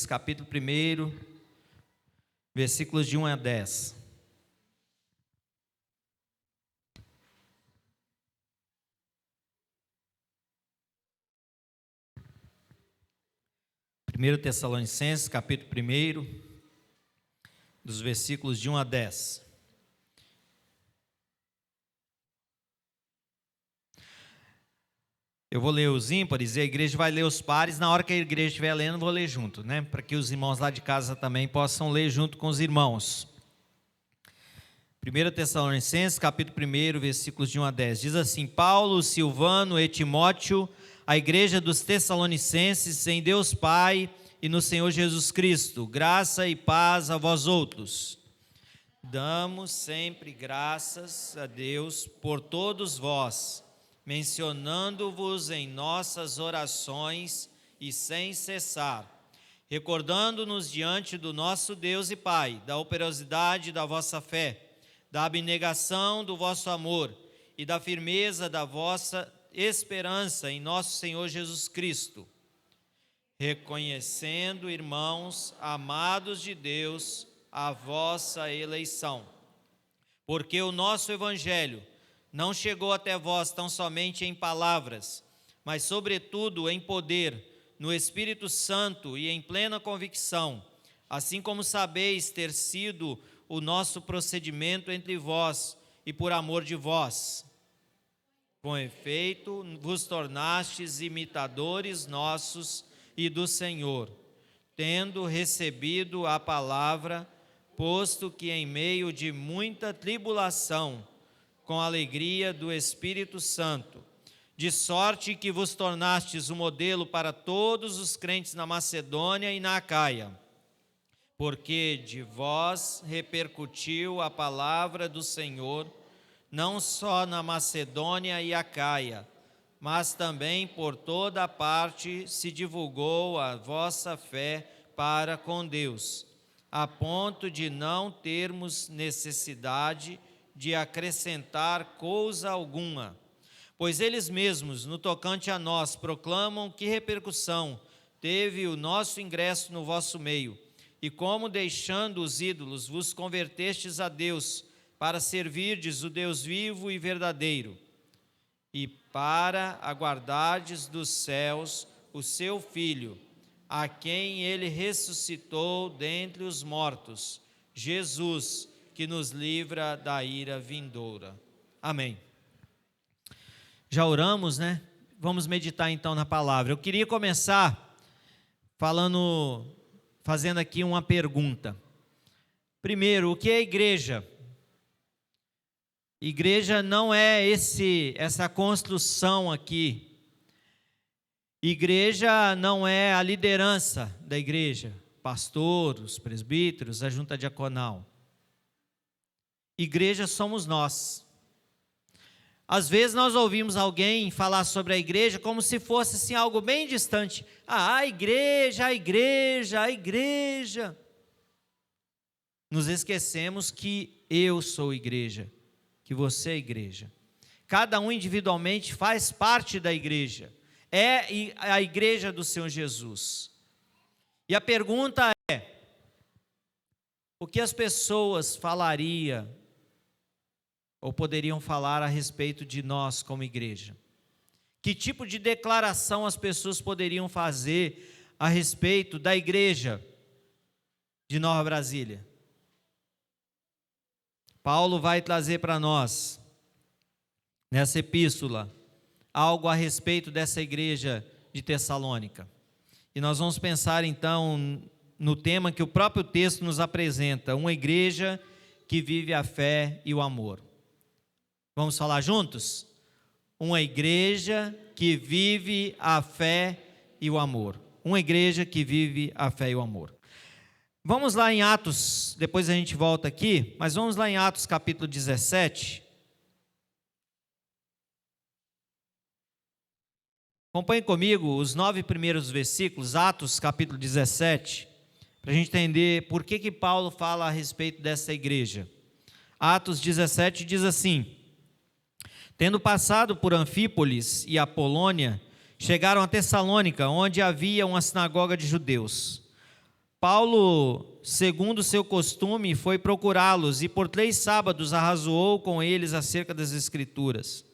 Tessalonicenses, capítulo 1, versículos de 1 a 10. Primeiro Tessalonicenses, capítulo 1, dos versículos de 1 a 10. Eu vou ler os ímpares e a igreja vai ler os pares. Na hora que a igreja estiver lendo, eu vou ler junto, né? Para que os irmãos lá de casa também possam ler junto com os irmãos. 1 Tessalonicenses, capítulo 1, versículos de 1 a 10. Diz assim: Paulo, Silvano e Timóteo, a igreja dos Tessalonicenses, em Deus Pai e no Senhor Jesus Cristo, graça e paz a vós outros. Damos sempre graças a Deus por todos vós, mencionando-vos em nossas orações e sem cessar, recordando-nos diante do nosso Deus e Pai, da operosidade da vossa fé, da abnegação do vosso amor e da firmeza da vossa esperança em nosso Senhor Jesus Cristo, reconhecendo, irmãos, amados de Deus, a vossa eleição, porque o nosso Evangelho não chegou até vós tão somente em palavras, mas sobretudo em poder, no Espírito Santo e em plena convicção, assim como sabeis ter sido o nosso procedimento entre vós e por amor de vós. Com efeito, vos tornastes imitadores nossos e do Senhor, tendo recebido a palavra, posto que em meio de muita tribulação, com a alegria do Espírito Santo, de sorte que vos tornastes um modelo para todos os crentes na Macedônia e na Acaia, porque de vós repercutiu a palavra do Senhor, não só na Macedônia e Acaia, mas também por toda a parte se divulgou a vossa fé para com Deus, a ponto de não termos necessidade de acrescentar coisa alguma, pois eles mesmos, no tocante a nós, proclamam que repercussão teve o nosso ingresso no vosso meio, e como deixando os ídolos vos convertestes a Deus, para servirdes o Deus vivo e verdadeiro, e para aguardardes dos céus o seu Filho, a quem ele ressuscitou dentre os mortos, Jesus, que nos livra da ira vindoura. Amém. Já oramos, né? Vamos meditar então na palavra. Eu queria começar fazendo aqui uma pergunta. Primeiro, o que é igreja? Igreja não é essa construção aqui. Igreja não é a liderança da igreja, pastor, os presbíteros, a junta diaconal. Igreja somos nós. Às vezes nós ouvimos alguém falar sobre a igreja como se fosse assim, algo bem distante. A igreja, a igreja, a igreja. Nos esquecemos que eu sou igreja, que você é igreja. Cada um individualmente faz parte da igreja. É a igreja do Senhor Jesus. E a pergunta é: o que as pessoas falariam ou poderiam falar a respeito de nós como igreja? Que tipo de declaração as pessoas poderiam fazer a respeito da igreja de Nova Brasília? Paulo vai trazer para nós, nessa epístola, algo a respeito dessa igreja de Tessalônica. E nós vamos pensar então no tema que o próprio texto nos apresenta: uma igreja que vive a fé e o amor. Vamos falar juntos? Uma igreja que vive a fé e o amor. Uma igreja que vive a fé e o amor. Vamos lá em Atos, depois a gente volta aqui, mas vamos lá em Atos capítulo 17. Acompanhe comigo os 9 primeiros versículos, Atos capítulo 17, para a gente entender por que Paulo fala a respeito dessa igreja. Atos 17 diz assim: tendo passado por Anfípolis e Apolônia, chegaram a Tessalônica, onde havia uma sinagoga de judeus. Paulo, segundo seu costume, foi procurá-los e por 3 sábados arrazoou com eles acerca das Escrituras,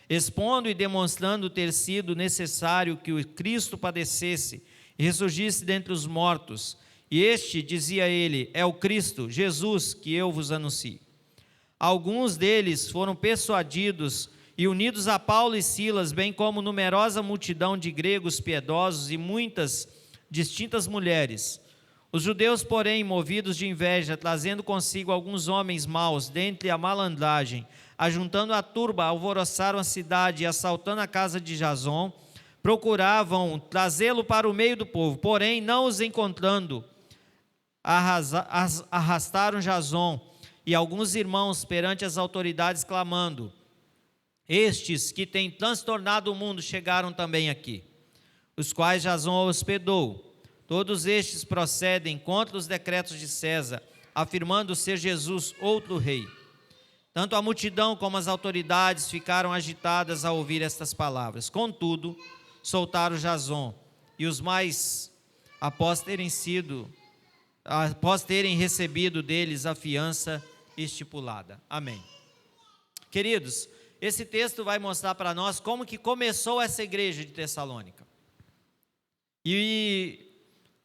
expondo e demonstrando ter sido necessário que o Cristo padecesse e ressurgisse dentre os mortos. E este, dizia ele, é o Cristo, Jesus, que eu vos anuncio. Alguns deles foram persuadidos e unidos a Paulo e Silas, bem como numerosa multidão de gregos piedosos e muitas distintas mulheres. Os judeus, porém, movidos de inveja, trazendo consigo alguns homens maus dentre a malandragem, ajuntando a turba, alvoroçaram a cidade e assaltando a casa de Jason, procuravam trazê-lo para o meio do povo, porém, não os encontrando, arrastaram Jason e alguns irmãos perante as autoridades, clamando: estes que têm transtornado o mundo chegaram também aqui, os quais Jason hospedou. Todos estes procedem contra os decretos de César, afirmando ser Jesus outro rei. Tanto a multidão como as autoridades ficaram agitadas ao ouvir estas palavras. Contudo, soltaram Jason e os mais, após terem recebido deles a fiança estipulada. Amém. Queridos, esse texto vai mostrar para nós como que começou essa igreja de Tessalônica. E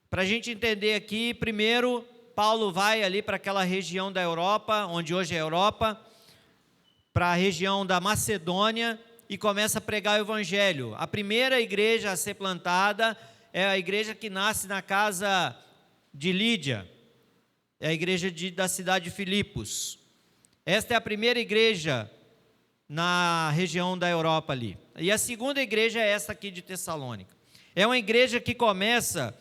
para a gente entender aqui, primeiro, Paulo vai ali para aquela região da Europa, onde hoje é a Europa, para a região da Macedônia e começa a pregar o evangelho. A primeira igreja a ser plantada é a igreja que nasce na casa de Lídia, é a igreja da cidade de Filipos. Esta é a primeira igreja na região da Europa ali. E a segunda igreja é esta aqui de Tessalônica. É uma igreja que começa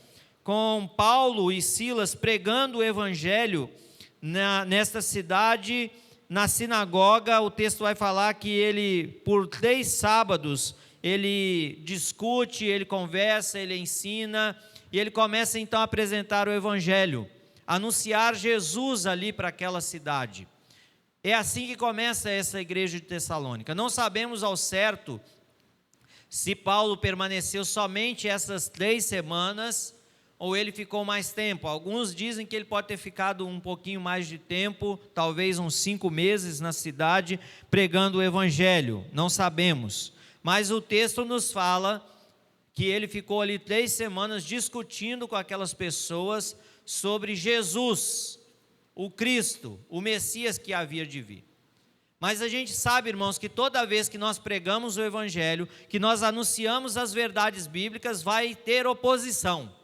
com Paulo e Silas pregando o evangelho nesta cidade, na sinagoga. O texto vai falar que ele, por 3 sábados, ele discute, ele conversa, ele ensina, e ele começa então a apresentar o evangelho, anunciar Jesus ali para aquela cidade. É assim que começa essa igreja de Tessalônica. Não sabemos ao certo se Paulo permaneceu somente essas 3 semanas, ou ele ficou mais tempo. Alguns dizem que ele pode ter ficado um pouquinho mais de tempo, talvez uns 5 meses na cidade, pregando o evangelho, não sabemos. Mas o texto nos fala que ele ficou ali 3 semanas discutindo com aquelas pessoas sobre Jesus, o Cristo, o Messias que havia de vir. Mas a gente sabe, irmãos, que toda vez que nós pregamos o evangelho, que nós anunciamos as verdades bíblicas, vai ter oposição.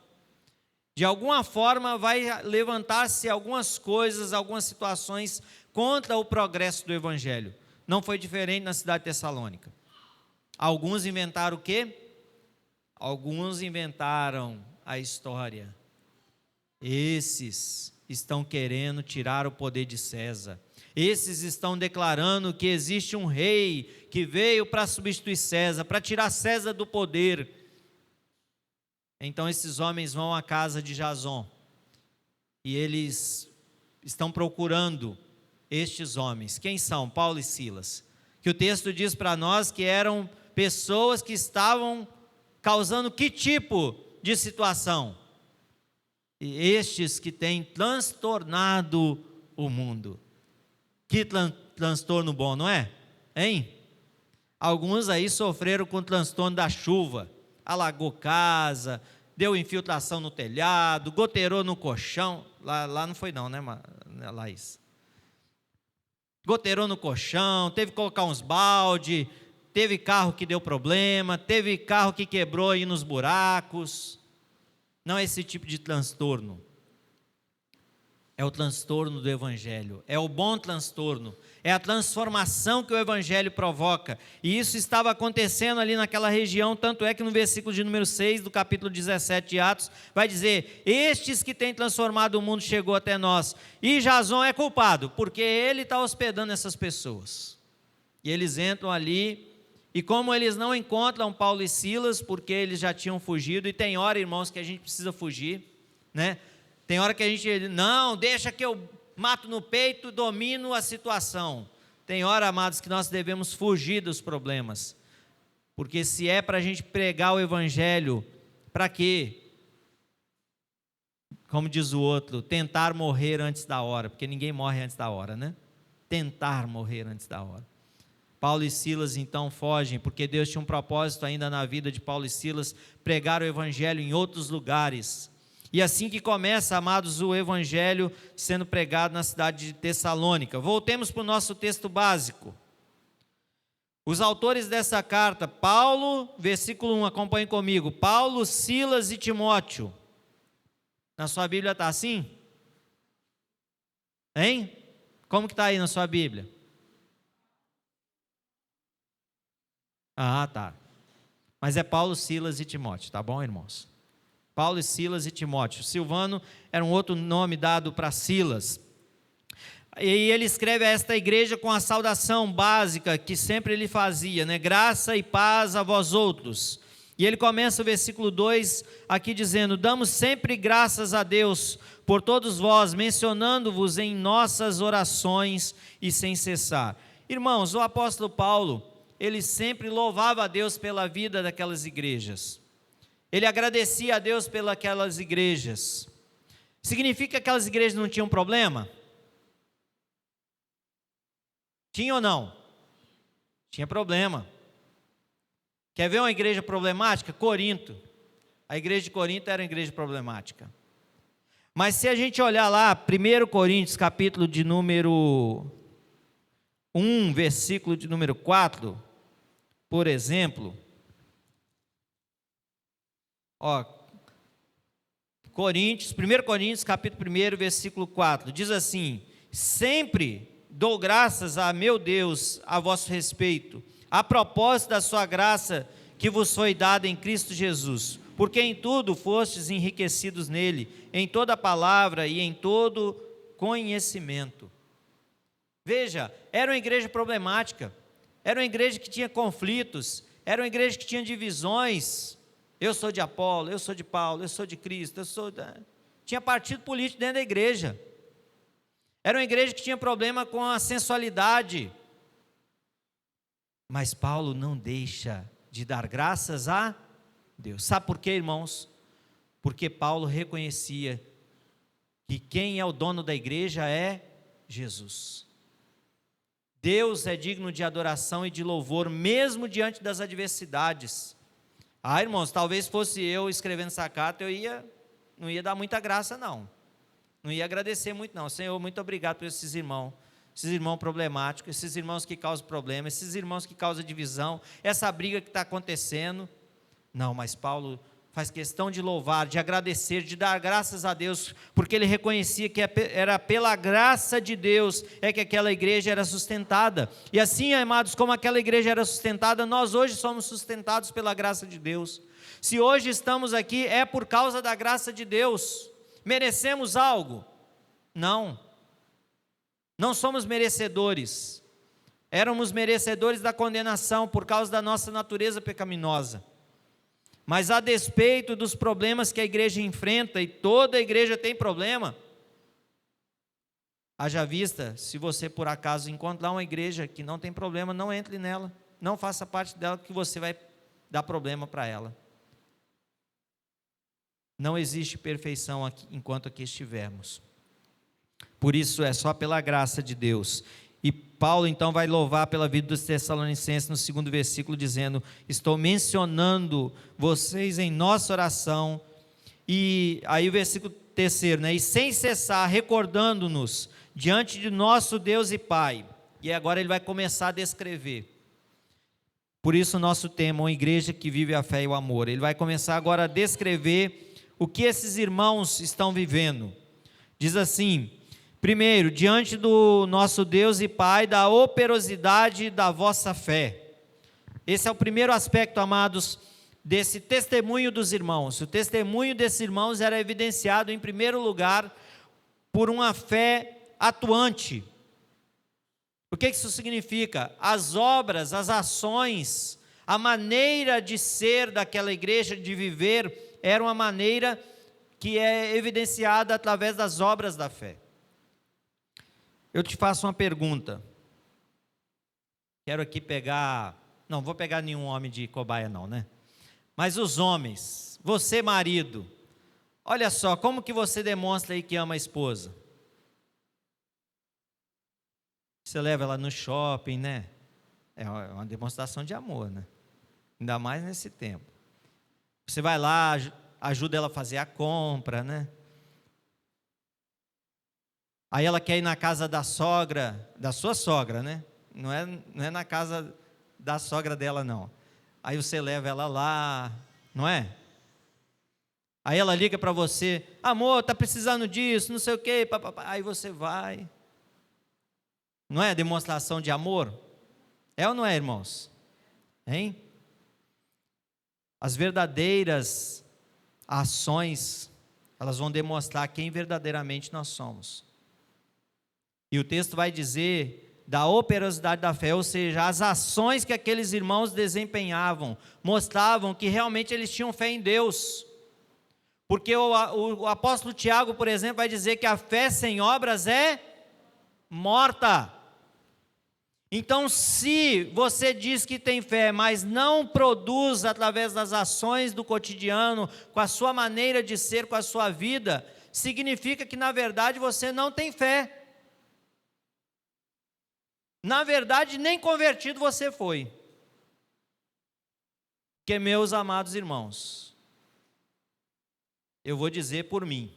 De alguma forma vai levantar-se algumas coisas, algumas situações contra o progresso do evangelho. Não foi diferente na cidade de Tessalônica. Alguns inventaram o quê? Alguns inventaram a história. Esses estão querendo tirar o poder de César. Esses estão declarando que existe um rei que veio para substituir César, para tirar César do poder. Então esses homens vão à casa de Jason e eles estão procurando estes homens. Quem são? Paulo e Silas. Que o texto diz para nós que eram pessoas que estavam causando que tipo de situação? E estes que têm transtornado o mundo. Que transtorno bom, não é? Hein? Alguns aí sofreram com o transtorno da chuva. Alagou casa, deu infiltração no telhado, goteirou no colchão. Lá não foi não, né, Laís? Goteirou no colchão, teve que colocar uns balde, teve carro que deu problema, teve carro que quebrou aí nos buracos. Não é esse tipo de transtorno. É o transtorno do evangelho, é o bom transtorno, é a transformação que o evangelho provoca, e isso estava acontecendo ali naquela região, tanto é que no versículo de número 6 do capítulo 17 de Atos, vai dizer: estes que têm transformado o mundo chegou até nós, e Jason é culpado, porque ele está hospedando essas pessoas, e eles entram ali, e como eles não encontram Paulo e Silas, porque eles já tinham fugido, e tem hora, irmãos, que a gente precisa fugir, né? Tem hora que a gente, não, deixa que eu mato no peito, domino a situação. Tem hora, amados, que nós devemos fugir dos problemas. Porque se é para a gente pregar o evangelho, para quê? como diz o outro, tentar morrer antes da hora, porque ninguém morre antes da hora, né? Tentar morrer antes da hora. Paulo e Silas então fogem, porque Deus tinha um propósito ainda na vida de Paulo e Silas, pregar o evangelho em outros lugares. E assim que começa, amados, o evangelho sendo pregado na cidade de Tessalônica. Voltemos para o nosso texto básico. Os autores dessa carta, Paulo, versículo 1, acompanhe comigo. Paulo, Silas e Timóteo. Na sua Bíblia está assim? Hein? Como que está aí na sua Bíblia? Ah, tá. Mas é Paulo, Silas e Timóteo, tá bom, irmãos? Paulo, Silas e Timóteo. Silvano era um outro nome dado para Silas. E ele escreve a esta igreja com a saudação básica que sempre ele fazia, né? Graça e paz a vós outros. E ele começa o versículo 2 aqui dizendo: damos sempre graças a Deus por todos vós, mencionando-vos em nossas orações e sem cessar. Irmãos, o apóstolo Paulo, ele sempre louvava a Deus pela vida daquelas igrejas. Ele agradecia a Deus pelas igrejas. Significa que aquelas igrejas não tinham problema? Tinha ou não? Tinha problema. Quer ver uma igreja problemática? Corinto. A igreja de Corinto era uma igreja problemática. Mas se a gente olhar lá, 1 Coríntios, capítulo de número 1, versículo de número 4, por exemplo, ó, 1 Coríntios, capítulo 1, versículo 4, diz assim: sempre dou graças a meu Deus a vosso respeito, a propósito da sua graça que vos foi dada em Cristo Jesus, porque em tudo fostes enriquecidos nele, em toda palavra e em todo conhecimento. Veja, era uma igreja problemática, era uma igreja que tinha conflitos, era uma igreja que tinha divisões. Eu sou de Apolo, eu sou de Paulo, eu sou de Cristo, tinha partido político dentro da igreja. Era uma igreja que tinha problema com a sensualidade. Mas Paulo não deixa de dar graças a Deus. Sabe por quê, irmãos? Porque Paulo reconhecia que quem é o dono da igreja é Jesus. Deus é digno de adoração e de louvor, mesmo diante das adversidades. Ah, irmãos, talvez fosse eu escrevendo essa carta, não ia dar muita graça, não. Não ia agradecer muito, não. Senhor, muito obrigado por esses irmãos problemáticos, esses irmãos que causam problemas, esses irmãos que causam divisão, essa briga que está acontecendo. Não, mas Paulo faz questão de louvar, de agradecer, de dar graças a Deus, porque ele reconhecia que era pela graça de Deus que aquela igreja era sustentada. E assim, amados, como aquela igreja era sustentada, nós hoje somos sustentados pela graça de Deus. Se hoje estamos aqui, é por causa da graça de Deus. Merecemos algo? Não. Não somos merecedores. Éramos merecedores da condenação por causa da nossa natureza pecaminosa. Mas a despeito dos problemas que a igreja enfrenta, e toda a igreja tem problema, haja vista, se você por acaso encontrar uma igreja que não tem problema, não entre nela, não faça parte dela, que você vai dar problema para ela. Não existe perfeição aqui, enquanto aqui estivermos. Por isso é só pela graça de Deus. E Paulo então vai louvar pela vida dos Tessalonicenses no 2º versículo, dizendo: estou mencionando vocês em nossa oração. E aí o versículo 3, né? E sem cessar, recordando-nos diante de nosso Deus e Pai. E agora ele vai começar a descrever. Por isso o nosso tema, uma igreja que vive a fé e o amor. Ele vai começar agora a descrever o que esses irmãos estão vivendo. Diz assim: primeiro, diante do nosso Deus e Pai, da operosidade da vossa fé. Esse é o primeiro aspecto, amados, desse testemunho dos irmãos. O testemunho desses irmãos era evidenciado, em primeiro lugar, por uma fé atuante. O que isso significa? As obras, as ações, a maneira de ser daquela igreja, de viver, era uma maneira que é evidenciada através das obras da fé. Eu te faço uma pergunta. Quero aqui não vou pegar nenhum homem de cobaia não, né? Mas os homens, você marido, Olha só, como que você demonstra aí que ama a esposa? Você leva ela no shopping, né? É uma demonstração de amor, né? Ainda mais nesse tempo. Você vai lá, ajuda ela a fazer a compra, né? Aí ela quer ir na casa da sogra, da sua sogra, né? Não é na casa da sogra dela, não. Aí você leva ela lá, não é? Aí ela liga para você, amor, tá precisando disso, não sei o quê, papapá. Aí você vai. Não é demonstração de amor? É ou não é, irmãos? Hein? As verdadeiras ações, elas vão demonstrar quem verdadeiramente nós somos. E o texto vai dizer da operosidade da fé, ou seja, as ações que aqueles irmãos desempenhavam, mostravam que realmente eles tinham fé em Deus. Porque o apóstolo Tiago, por exemplo, vai dizer que a fé sem obras é morta. Então, se você diz que tem fé, mas não produz através das ações do cotidiano, com a sua maneira de ser, com a sua vida, significa que na verdade você não tem fé. Na verdade, nem convertido você foi. Porque, meus amados irmãos, eu vou dizer por mim,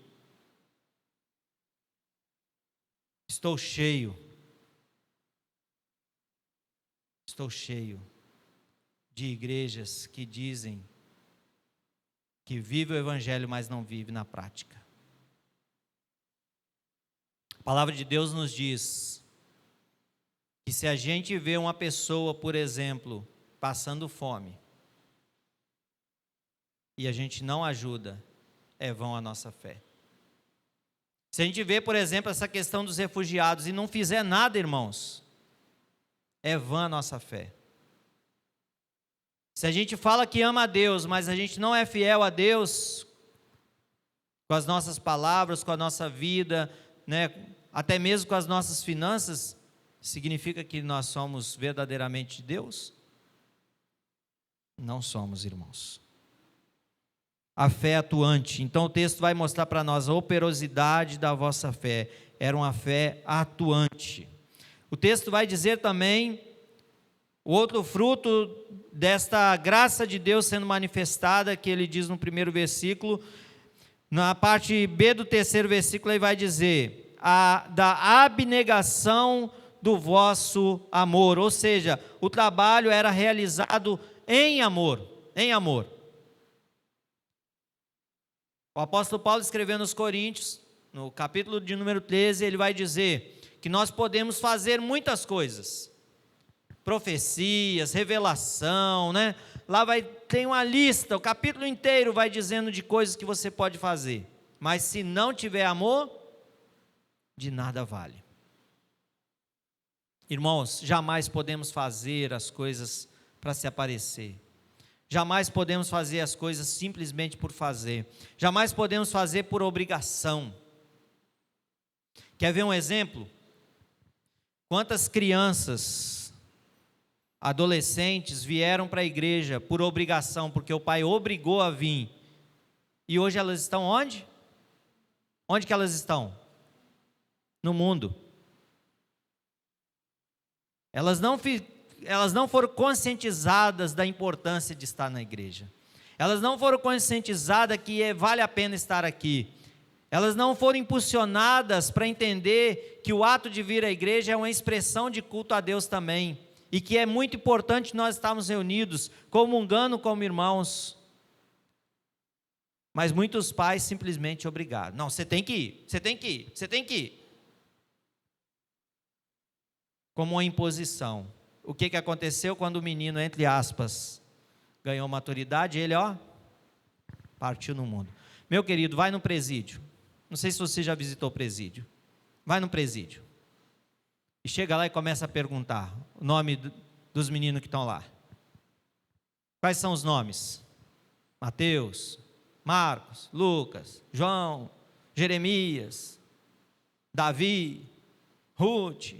estou cheio de igrejas que dizem que vive o evangelho, mas não vive na prática. A palavra de Deus nos diz que se a gente vê uma pessoa, por exemplo, passando fome, e a gente não ajuda, é vão a nossa fé. Se a gente vê, por exemplo, essa questão dos refugiados e não fizer nada, irmãos, é vã a nossa fé. Se a gente fala que ama a Deus, mas a gente não é fiel a Deus, com as nossas palavras, com a nossa vida, né, até mesmo com as nossas finanças, significa que nós somos verdadeiramente de Deus? Não somos, irmãos. A fé atuante. Então o texto vai mostrar para nós a operosidade da vossa fé. Era uma fé atuante. O texto vai dizer também o outro fruto desta graça de Deus sendo manifestada, que ele diz no primeiro versículo. Na parte B do terceiro versículo ele vai dizer da abnegação do vosso amor, ou seja, o trabalho era realizado em amor, em amor. O apóstolo Paulo escrevendo aos Coríntios, no capítulo de número 13, ele vai dizer que nós podemos fazer muitas coisas, profecias, revelação, né? Lá tem uma lista, o capítulo inteiro vai dizendo de coisas que você pode fazer, mas se não tiver amor, de nada vale. Irmãos, jamais podemos fazer as coisas para se aparecer. Jamais podemos fazer as coisas simplesmente por fazer. Jamais podemos fazer por obrigação. Quer ver um exemplo? Quantas crianças, adolescentes vieram para a igreja por obrigação, porque o pai obrigou a vir. E hoje elas estão onde? Onde que elas estão? No mundo. Elas não foram conscientizadas da importância de estar na igreja. Elas não foram conscientizadas que vale a pena estar aqui. Elas não foram impulsionadas para entender que o ato de vir à igreja é uma expressão de culto a Deus também. E que é muito importante nós estarmos reunidos, comungando como irmãos. Mas muitos pais simplesmente obrigaram. Não, você tem que ir, você tem que ir, você tem que ir. Como uma imposição. O que aconteceu quando o menino, entre aspas, ganhou maturidade? Ele, partiu no mundo. Meu querido, vai no presídio. Não sei se você já visitou o presídio. Vai no presídio. E chega lá e começa a perguntar o nome dos meninos que estão lá. Quais são os nomes? Mateus, Marcos, Lucas, João, Jeremias, Davi, Ruth,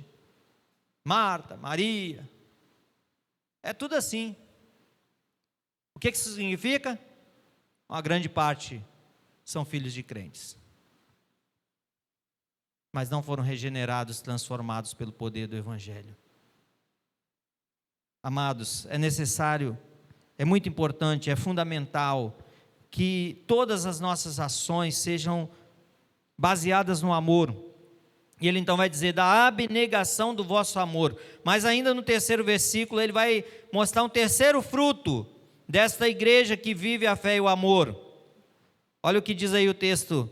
Marta, Maria. É tudo assim. O que isso significa? Uma grande parte são filhos de crentes, mas não foram regenerados, transformados pelo poder do Evangelho. Amados, é necessário, é muito importante, é fundamental que todas as nossas ações sejam baseadas no amor. E ele então vai dizer, da abnegação do vosso amor. Mas ainda no terceiro versículo, ele vai mostrar um terceiro fruto desta igreja que vive a fé e o amor. Olha o que diz aí o texto.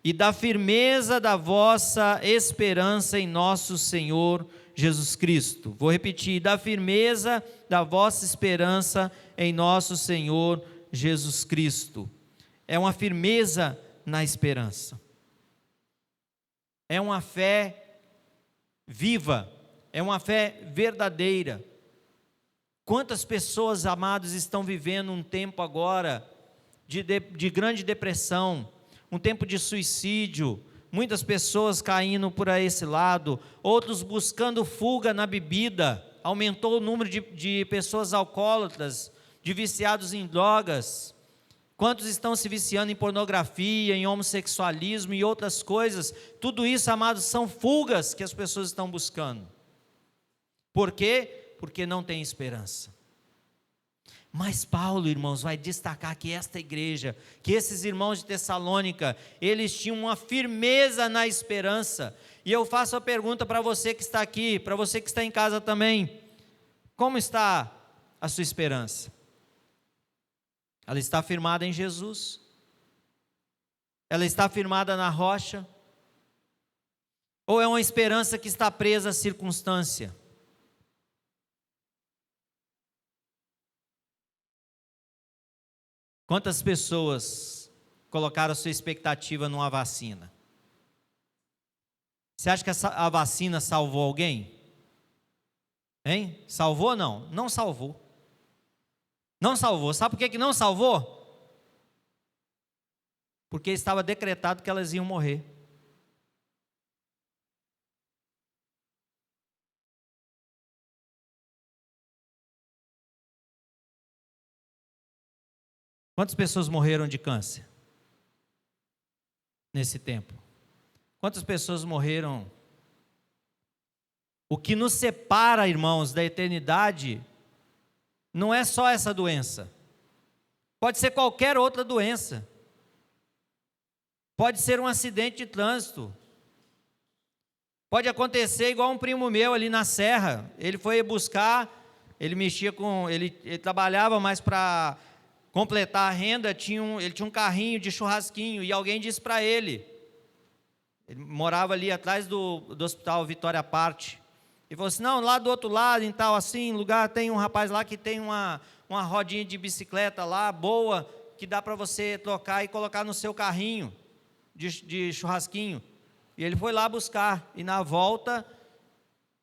E da firmeza da vossa esperança em nosso Senhor Jesus Cristo. Vou repetir, da firmeza da vossa esperança em nosso Senhor Jesus Cristo. É uma firmeza na esperança. É uma fé viva, é uma fé verdadeira. Quantas pessoas, amados, estão vivendo um tempo agora de grande depressão, um tempo de suicídio, muitas pessoas caindo por esse lado, outros buscando fuga na bebida, aumentou o número de pessoas alcoólatras, de viciados em drogas. Quantos estão se viciando em pornografia, em homossexualismo e outras coisas? Tudo isso, amados, são fugas que as pessoas estão buscando. Por quê? Porque não tem esperança. Mas Paulo, irmãos, vai destacar que esta igreja, que esses irmãos de Tessalônica, eles tinham uma firmeza na esperança. E eu faço a pergunta para você que está aqui, para você que está em casa também: como está a sua esperança? Ela está firmada em Jesus? Ela está firmada na rocha? Ou é uma esperança que está presa à circunstância? Quantas pessoas colocaram a sua expectativa numa vacina? Você acha que a vacina salvou alguém? Hein? Salvou ou não? Não salvou. Não salvou. Sabe por que não salvou? Porque estava decretado que elas iam morrer. Quantas pessoas morreram de câncer nesse tempo? Quantas pessoas morreram? O que nos separa, irmãos, da eternidade não é só essa doença. Pode ser qualquer outra doença. Pode ser um acidente de trânsito. Pode acontecer igual um primo meu ali na serra. Ele foi buscar, ele mexia com, ele trabalhava mais para completar a renda, ele tinha um carrinho de churrasquinho, e alguém disse para ele morava ali atrás do hospital Vitória Parte, e falou assim: não, lá do outro lado, em tal assim, lugar, tem um rapaz lá que tem uma rodinha de bicicleta lá, boa, que dá para você trocar e colocar no seu carrinho de churrasquinho. E ele foi lá buscar, e na volta,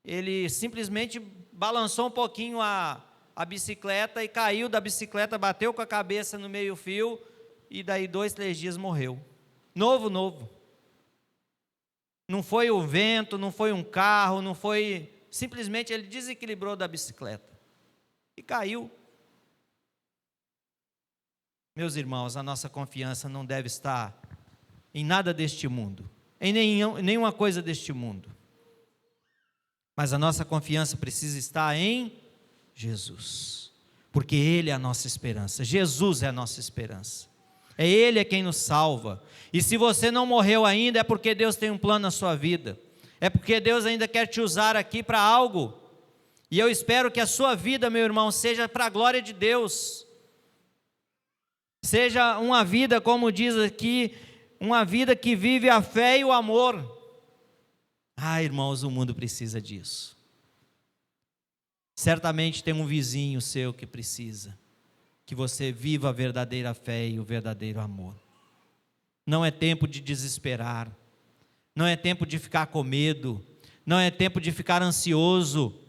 ele simplesmente balançou um pouquinho a bicicleta e caiu da bicicleta, bateu com a cabeça no meio-fio, e daí 2, 3 dias morreu. Novo. Não foi o vento, não foi um carro, não foi... Simplesmente ele desequilibrou da bicicleta e caiu. Meus irmãos, a nossa confiança não deve estar em nada deste mundo, em nenhuma coisa deste mundo. Mas a nossa confiança precisa estar em Jesus, porque Ele é a nossa esperança. Jesus é a nossa esperança. É Ele é quem nos salva. E se você não morreu ainda, é porque Deus tem um plano na sua vida. É porque Deus ainda quer te usar aqui para algo. E eu espero que a sua vida, meu irmão, seja para a glória de Deus. Seja uma vida, como diz aqui, uma vida que vive a fé e o amor. Ah, irmãos, o mundo precisa disso. Certamente tem um vizinho seu que precisa que você viva a verdadeira fé e o verdadeiro amor. Não é tempo de desesperar, não é tempo de ficar com medo, não é tempo de ficar ansioso.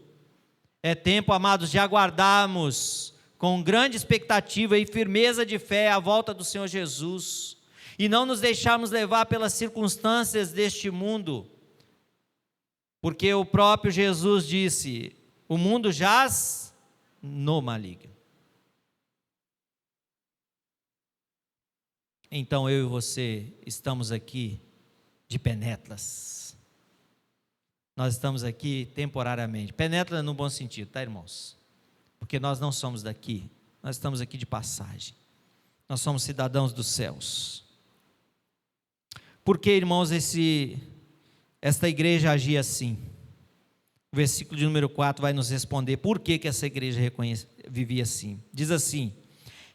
É tempo, amados, de aguardarmos com grande expectativa e firmeza de fé a volta do Senhor Jesus, e não nos deixarmos levar pelas circunstâncias deste mundo, porque o próprio Jesus disse: o mundo jaz no maligno. então eu e você estamos aqui de penetlas. Nós estamos aqui temporariamente. Penetla no bom sentido, tá, irmãos? Porque nós não somos daqui, nós estamos aqui de passagem. Nós somos cidadãos dos céus. Por que, irmãos, esta igreja agia assim? O versículo de número 4 vai nos responder por que essa igreja vivia assim. Diz assim: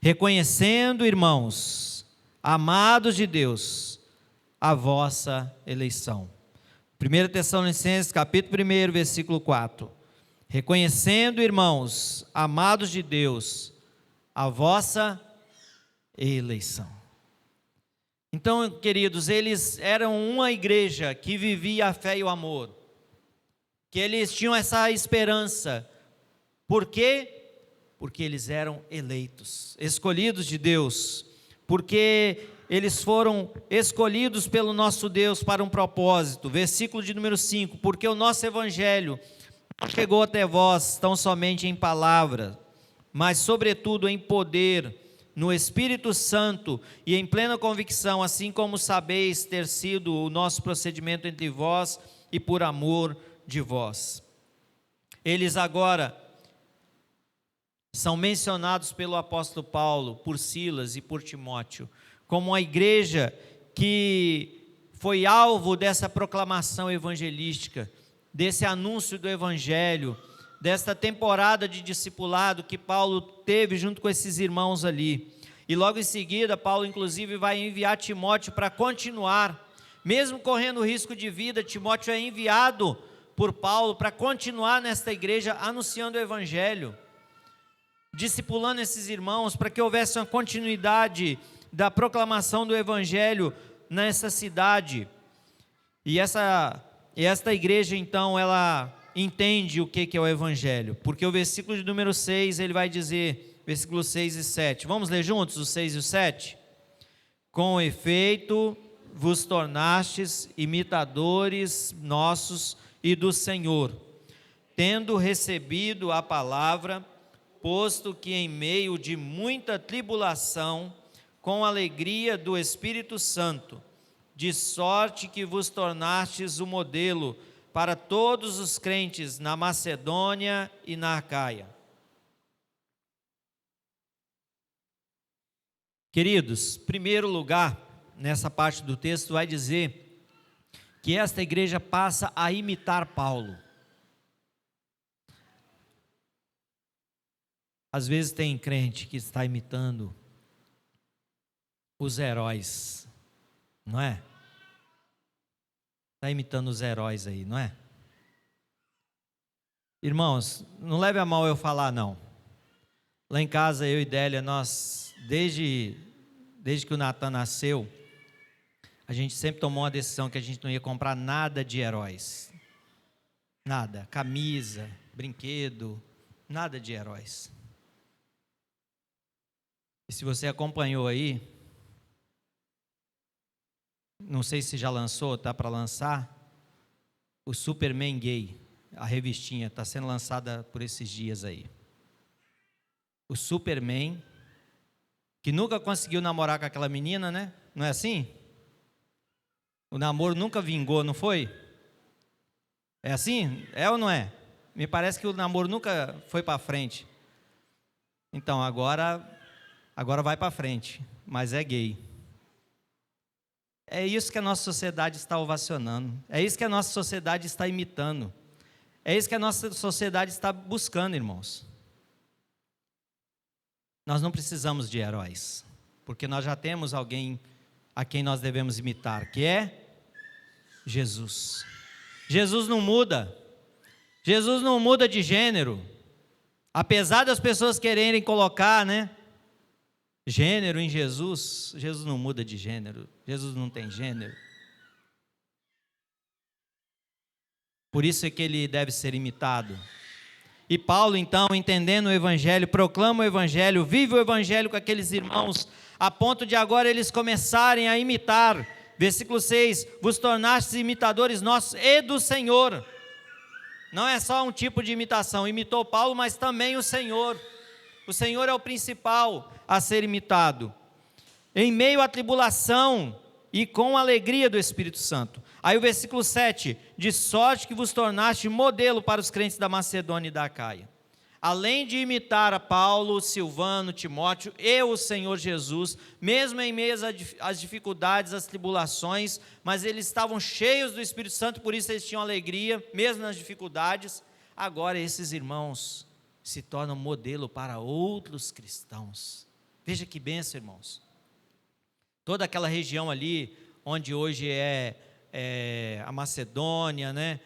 reconhecendo, irmãos, amados de Deus, a vossa eleição. 1 Tessalonicenses, capítulo 1, versículo 4. Reconhecendo, irmãos, amados de Deus, a vossa eleição. Então, queridos, eles eram uma igreja que vivia a fé e o amor, que eles tinham essa esperança. Por quê? Porque eles eram eleitos, escolhidos de Deus, porque eles foram escolhidos pelo nosso Deus para um propósito. Versículo de número 5, porque o nosso evangelho não chegou até vós tão somente em palavra, mas sobretudo em poder, no Espírito Santo e em plena convicção, assim como sabeis ter sido o nosso procedimento entre vós e por amor de vós. Eles agora são mencionados pelo apóstolo Paulo, por Silas e por Timóteo, como uma igreja que foi alvo dessa proclamação evangelística, desse anúncio do evangelho, desta temporada de discipulado que Paulo teve junto com esses irmãos ali. E logo em seguida, Paulo inclusive vai enviar Timóteo para continuar, mesmo correndo risco de vida. Timóteo é enviado por Paulo para continuar nesta igreja, anunciando o evangelho, discipulando esses irmãos, para que houvesse uma continuidade da proclamação do evangelho nessa cidade. E esta igreja então, ela entende o que é o evangelho, porque o versículo de número 6, ele vai dizer, versículos 6 e 7, vamos ler juntos os 6 e o 7? Com efeito, vos tornastes imitadores nossos e do Senhor, tendo recebido a palavra, posto que em meio de muita tribulação, com alegria do Espírito Santo, de sorte que vos tornastes o modelo para todos os crentes na Macedônia e na Acaia. Queridos, primeiro lugar, nessa parte do texto vai dizer que esta igreja passa a imitar Paulo. Às vezes tem crente que está imitando os heróis, não é? Está imitando os heróis aí, não é? Irmãos, não leve a mal eu falar não. Lá em casa, eu e Délia, nós, desde que o Natan nasceu, a gente sempre tomou uma decisão que a gente não ia comprar nada de heróis. Nada, camisa, brinquedo, nada de heróis. E se você acompanhou aí, não sei se já lançou, está para lançar, o Superman Gay, a revistinha, está sendo lançada por esses dias aí. O Superman, que nunca conseguiu namorar com aquela menina, né? Não é assim? O namoro nunca vingou, não foi? É assim? É ou não é? Me parece que o namoro nunca foi para frente. Então, agora vai para frente, mas é gay. É isso que a nossa sociedade está ovacionando. É isso que a nossa sociedade está imitando. É isso que a nossa sociedade está buscando, irmãos. Nós não precisamos de heróis, porque nós já temos alguém a quem nós devemos imitar, que é Jesus. Jesus não muda. Jesus não muda de gênero. Apesar das pessoas quererem colocar, né, gênero em Jesus, Jesus não muda de gênero. Jesus não tem gênero. Por isso é que ele deve ser imitado. E Paulo, então, entendendo o evangelho, proclama o evangelho, vive o evangelho com aqueles irmãos, a ponto de agora eles começarem a imitar. Versículo 6, vos tornastes imitadores nossos e do Senhor. Não é só um tipo de imitação, imitou Paulo, mas também o Senhor. O Senhor é o principal a ser imitado. em meio à tribulação e com a alegria do Espírito Santo. Aí o versículo 7, de sorte que vos tornaste modelo para os crentes da Macedônia e da Acaia. Além de imitar a Paulo, Silvano, Timóteo e o Senhor Jesus, mesmo em meio às dificuldades, às tribulações, mas eles estavam cheios do Espírito Santo, por isso eles tinham alegria, mesmo nas dificuldades. Agora esses irmãos se tornam modelo para outros cristãos. Veja que bênção, irmãos. Toda aquela região ali, onde hoje é a Macedônia, né?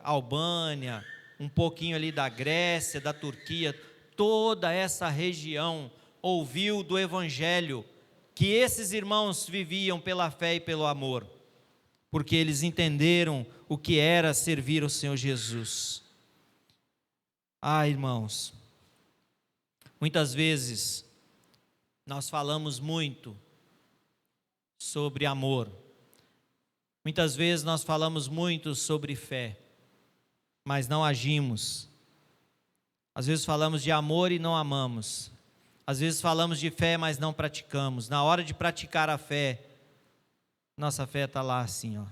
Albânia, um pouquinho ali da Grécia, da Turquia, toda essa região ouviu do Evangelho, que esses irmãos viviam pela fé e pelo amor, porque eles entenderam o que era servir ao Senhor Jesus. Irmãos, muitas vezes nós falamos muito sobre amor, muitas vezes nós falamos muito sobre fé, mas não agimos. Às vezes falamos de amor e não amamos. Às vezes falamos de fé, mas não praticamos. Na hora de praticar a fé, nossa fé está lá assim, ó,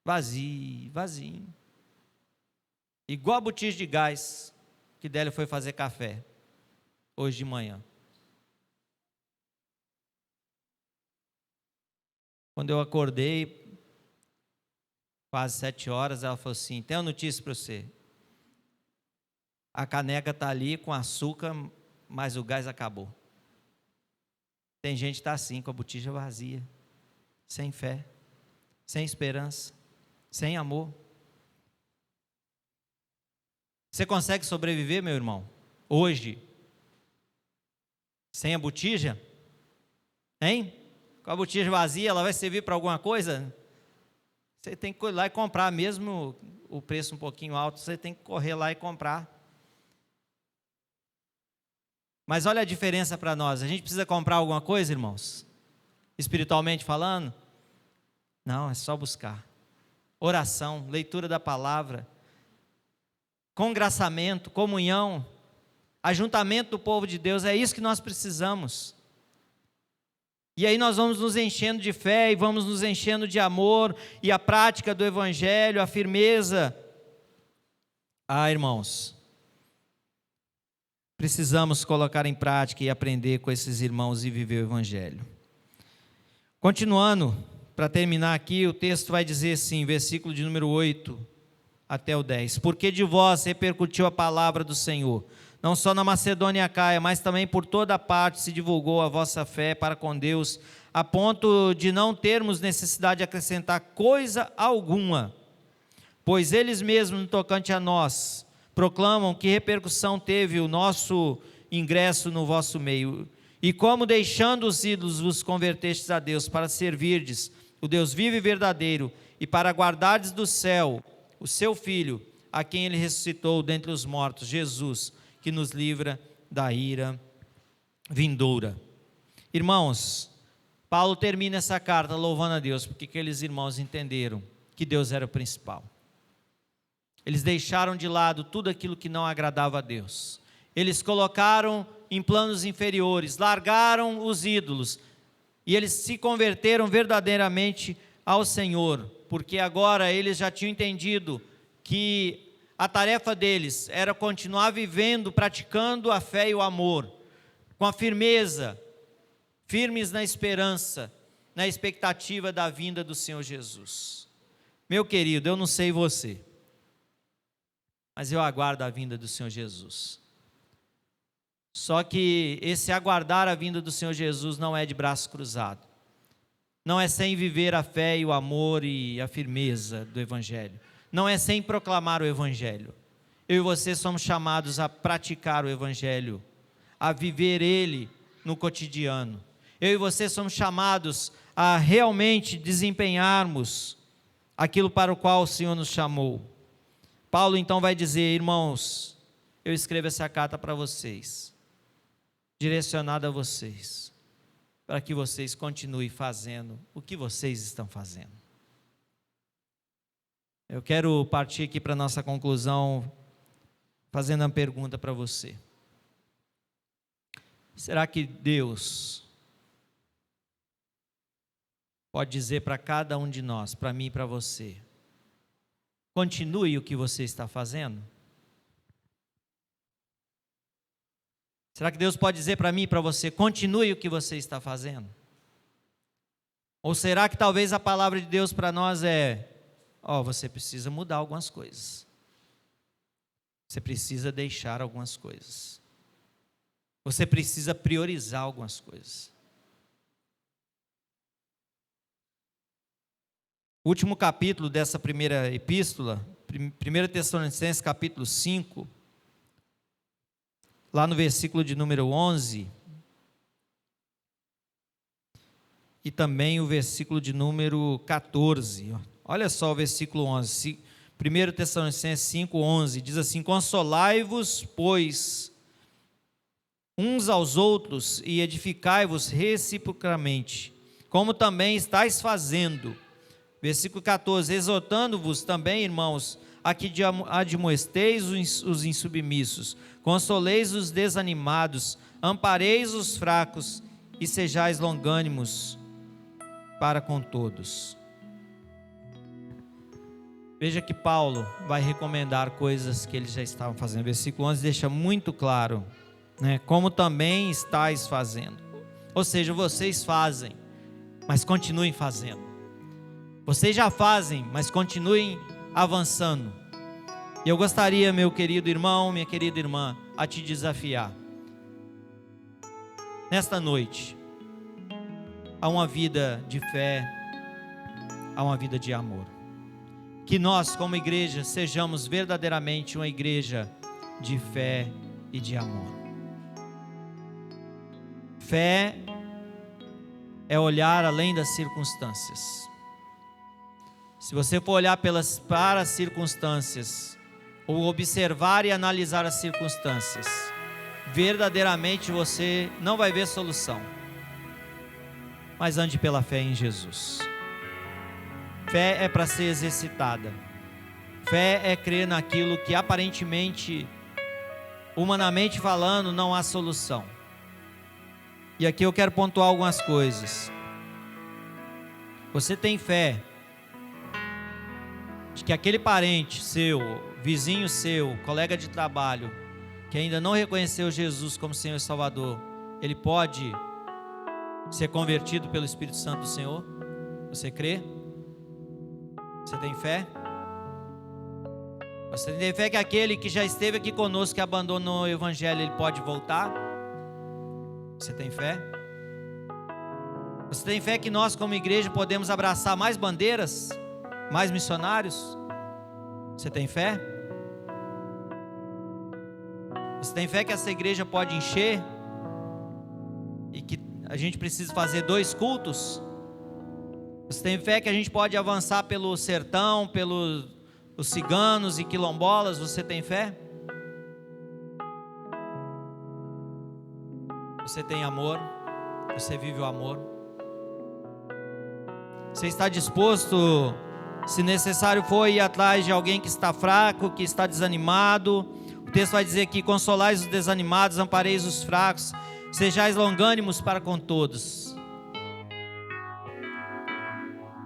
vazio. Igual a botija de gás que Délio foi fazer café hoje de manhã. Quando eu acordei, quase 7 horas, ela falou assim: tem uma notícia para você. A caneca está ali com açúcar, mas o gás acabou. Tem gente que está assim, com a botija vazia, sem fé, sem esperança, sem amor. Você consegue sobreviver, meu irmão, hoje, sem a botija? Hein? Com a botija vazia, ela vai servir para alguma coisa? Você tem que ir lá e comprar, mesmo o preço um pouquinho alto, você tem que correr lá e comprar. Mas olha a diferença para nós. A gente precisa comprar alguma coisa, irmãos? Espiritualmente falando? Não, é só buscar. Oração, leitura da palavra, congraçamento, comunhão, ajuntamento do povo de Deus, é isso que nós precisamos. E aí nós vamos nos enchendo de fé e vamos nos enchendo de amor e a prática do Evangelho, a firmeza. Irmãos, precisamos colocar em prática e aprender com esses irmãos e viver o Evangelho. Continuando, para terminar aqui, o texto vai dizer assim, versículo de número 8 até o 10. Porque de vós repercutiu a palavra do Senhor, não só na Macedônia e Acaia, mas também por toda parte se divulgou a vossa fé para com Deus, a ponto de não termos necessidade de acrescentar coisa alguma, pois eles mesmos, no tocante a nós, proclamam que repercussão teve o nosso ingresso no vosso meio, e como deixando os ídolos vos convertestes a Deus, para servirdes o Deus vivo e verdadeiro, e para guardardes do céu o seu Filho, a quem ele ressuscitou dentre os mortos, Jesus, que nos livra da ira vindoura. Irmãos, Paulo termina essa carta louvando a Deus, porque aqueles irmãos entenderam que Deus era o principal. Eles deixaram de lado tudo aquilo que não agradava a Deus. Eles colocaram em planos inferiores, largaram os ídolos, e eles se converteram verdadeiramente ao Senhor, porque agora eles já tinham entendido que a tarefa deles era continuar vivendo, praticando a fé e o amor, com a firmeza, firmes na esperança, na expectativa da vinda do Senhor Jesus. Meu querido, eu não sei você, mas eu aguardo a vinda do Senhor Jesus. Só que esse aguardar a vinda do Senhor Jesus não é de braço cruzado, não é sem viver a fé e o amor e a firmeza do Evangelho, não é sem proclamar o Evangelho. Eu e você somos chamados a praticar o Evangelho, a viver ele no cotidiano. Eu e você somos chamados a realmente desempenharmos aquilo para o qual o Senhor nos chamou. Paulo então vai dizer: irmãos, eu escrevo essa carta para vocês, direcionada a vocês, para que vocês continuem fazendo o que vocês estão fazendo. Eu quero partir aqui para a nossa conclusão, fazendo uma pergunta para você. Será que Deus pode dizer para cada um de nós, para mim e para você: continue o que você está fazendo? Será que Deus pode dizer para mim e para você: continue o que você está fazendo? Ou será que talvez a palavra de Deus para nós é: você precisa mudar algumas coisas, você precisa deixar algumas coisas, você precisa priorizar algumas coisas. O último capítulo dessa primeira epístola, 1 Tessalonicenses capítulo 5, lá no versículo de número 11, e também o versículo de número 14, olha só o versículo 11, 1 Tessalonicenses 5, 11, diz assim: consolai-vos, pois, uns aos outros, e edificai-vos reciprocamente, como também estáis fazendo. Versículo 14, exortando-vos também, irmãos, a que admoesteis os insubmissos, consoleis os desanimados, ampareis os fracos, e sejais longânimos para com todos. Veja que Paulo vai recomendar coisas que eles já estavam fazendo. Versículo 11 deixa muito claro, como também estáis fazendo. Ou seja, vocês fazem, mas continuem fazendo. Vocês já fazem, mas continuem avançando. E eu gostaria, meu querido irmão, minha querida irmã, a te desafiar, nesta noite, a uma vida de fé, a uma vida de amor. Que nós, como igreja, sejamos verdadeiramente uma igreja de fé e de amor. Fé é olhar além das circunstâncias. Se você for olhar para as circunstâncias, ou observar e analisar as circunstâncias, verdadeiramente você não vai ver solução. Mas ande pela fé em Jesus. Fé é para ser exercitada. Fé é crer naquilo que aparentemente, humanamente falando, não há solução. E aqui eu quero pontuar algumas coisas. Você tem fé de que aquele parente seu, vizinho seu, colega de trabalho, que ainda não reconheceu Jesus como Senhor e Salvador, ele pode ser convertido pelo Espírito Santo do Senhor? Você crê? Você tem fé? Você tem fé que aquele que já esteve aqui conosco, que abandonou o Evangelho, ele pode voltar? Você tem fé? Você tem fé que nós como igreja podemos abraçar mais bandeiras, mais missionários? Você tem fé? Você tem fé que essa igreja pode encher? E que a gente precisa fazer 2 cultos? Você tem fé que a gente pode avançar pelo sertão, pelos ciganos e quilombolas? Você tem fé? Você tem amor? Você vive o amor? Você está disposto, se necessário for, ir atrás de alguém que está fraco, que está desanimado? O texto vai dizer que consolais os desanimados, ampareis os fracos, sejais longânimos para com todos.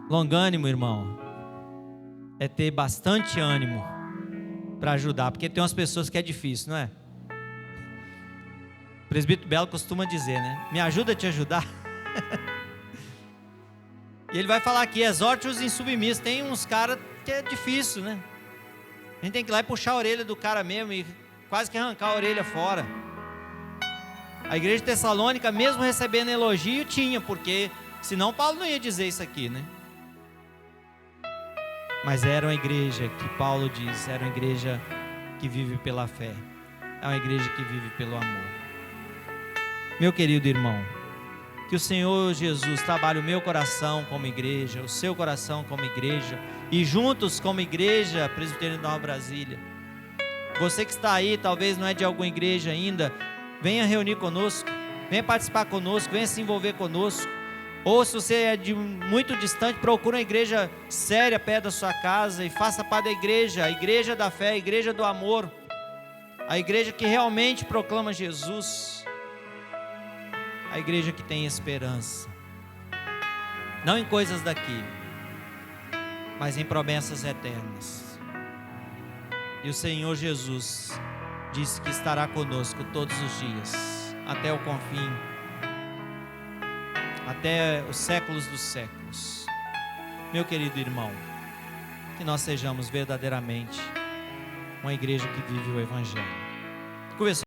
Longânimo, irmão, é ter bastante ânimo para ajudar, porque tem umas pessoas que é difícil, não é? O presbítero Belo costuma dizer, me ajuda a te ajudar. E ele vai falar aqui, exorte os insubmissos. Tem uns caras que é difícil, A gente tem que ir lá e puxar a orelha do cara mesmo e quase que arrancar a orelha fora. A igreja de Tessalônica, mesmo recebendo elogio, tinha, porque senão Paulo não ia dizer isso aqui, Mas era uma igreja que Paulo diz, era uma igreja que vive pela fé, é uma igreja que vive pelo amor. Meu querido irmão, que o Senhor Jesus trabalhe o meu coração como igreja, o seu coração como igreja, e juntos como igreja Presbiteriana Nova Brasília. Você que está aí, talvez não é de alguma igreja ainda, venha reunir conosco, venha participar conosco, venha se envolver conosco. Ou se você é de muito distante, procure uma igreja séria perto da sua casa e faça parte da igreja, a igreja da fé, a igreja do amor, a igreja que realmente proclama Jesus, a igreja que tem esperança. não em coisas daqui, mas em promessas eternas. E o Senhor Jesus disse que estará conosco todos os dias, até o confim, até os séculos dos séculos. Meu querido irmão, que nós sejamos verdadeiramente uma igreja que vive o Evangelho.